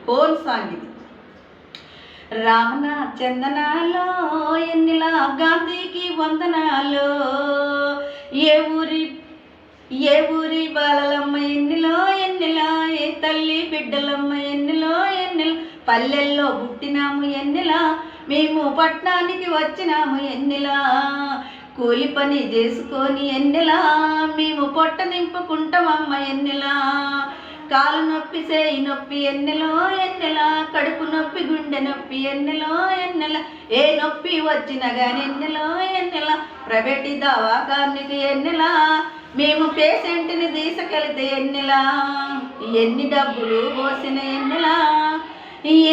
Phone song ఇది. రామన చందనాలో ఎన్నిలా గాంధీకి వందనాలు, ఏ ఊరి బాలలమ్మ ఎన్నిలో ఎన్నిలా, ఏ తల్లి బిడ్డలమ్మ ఎన్నిలో ఎన్నిలా, పల్లెల్లో పుట్టినాము ఎన్నిలా, మేము పట్టణానికి వచ్చినాము ఎన్నిలా, కూలి పని చేసుకొని ఎన్నెలా మేము పొట్ట నింపుకుంటామమ్మ ఎన్నెలా, కాలు నొప్పి చేయి నొప్పి ఎన్నెలో ఎన్నెలా, కడుపు నొప్పి గుండె నొప్పి ఎన్నెలో ఎన్నెలా, ఏ నొప్పి వచ్చినా కానీ ఎన్నెలో ఎన్నెలా, ప్రైవేట్ దవాఖానికి ఎన్నెలా, మేము పేషెంట్ని తీసుకెళ్తే ఎన్నెలా, ఎన్ని డబ్బులు పోసిన ఎన్నెలా,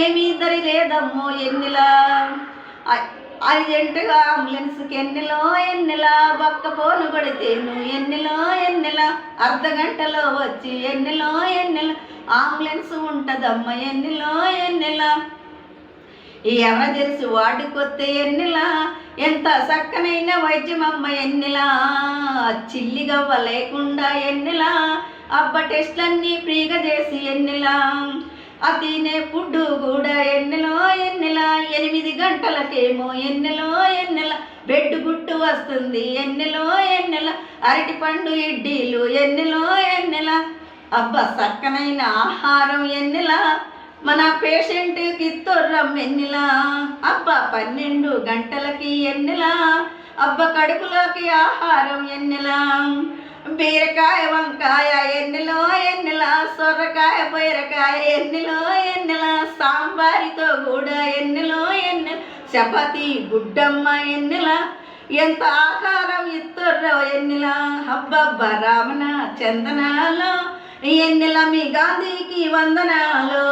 ఏమీ దరి లేదమ్మో ఎన్నెలా, అర్జెంటుగా అంబులెన్స్కి ఎన్నెలో ఎన్నెలా, బక్క పోను కొడితే నువ్వు ఎన్నెలో ఎన్నెలా, అర్ధగంటలో వచ్చి ఎన్నెలో ఎన్నెలా, అంబులెన్స్ ఉంటుందమ్మ ఎన్నెలో ఎన్నెలా, ఈ ఎమర్జెన్సీ వార్డుకొస్తే ఎన్నెలా, ఎంత చక్కనైన వైద్యమమ్మ ఎన్నెలా, చిల్లిగవ్వ లేకుండా ఎన్నెలా, అబ్బ టెస్ట్లన్నీ ఫ్రీగా చేసి ఎన్నెలా, తినే ఫుడ్డు కూడా ఎన్నెలో ఎన్నెలా, 8 గంటలకేమో ఎన్నెలో ఎన్నెలా, బెడ్ గుట్టు వస్తుంది ఎన్నెలో ఎన్నెలా, అరటిపండు ఇడ్లీలు ఎన్నెలో ఎన్నెలా, అబ్బ చక్కనైన ఆహారం ఎన్నెలా, మన పేషెంట్కి తొర్రం ఎన్నెలా, అబ్బ 12 గంటలకి ఎన్నెలా, అబ్బ కడుపులోకి ఆహారం ఎన్నెలా, బీరకాయ వంకాయ ఎన్నెలో ఎన్నెలా, సొరకాయ బీరకాయ ఎన్నెలో ఎన్నెలా, సాంబారితో కూడా ఎన్నెలో ఎన్నెలా, చపాతి గుడ్డమ్మ ఎన్నెలా, ఎంత ఆహారం ఇస్తుర్రో ఎన్నెలా, అబ్బబ్బ రామన చందనాలో ఎన్నెలా మీ గాంధీకి వందనాలు.